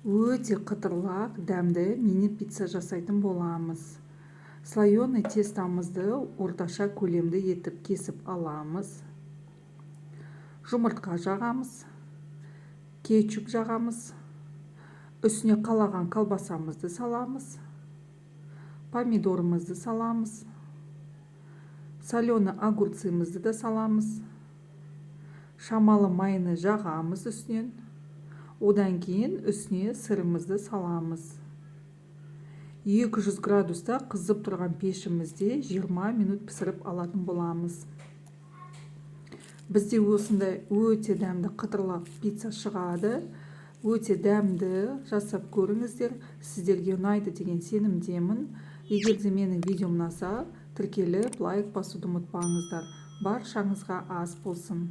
Өте қытырлақ, дәмді мини-пицца жасайтын боламыз. Слоеный тестамызды орташа көлемді етіп кесіп аламыз. Жұмыртқа жағамыз. Кетчуп жағамыз. Үстіне қалаған колбасамызды саламыз. Помидорымызды саламыз. Соленый огурцымызды да саламыз. Шамалы майны жағамыз үстінен. Одан кейін үстіне сырымызды саламыз. 200 градуста қызып тұрған пешімізде 20 минут пісіріп алатын боламыз. Бізде осындай өте дәмді қытырлақ пицца шығады. Өте дәмді, жасап көріңіздер. Сіздерге ұнайды деген сенімдемін. Егер де менің видеом ұнаса, тіркеліп лайк басуды ұмытпаңыздар. Баршаңызға ас болсын.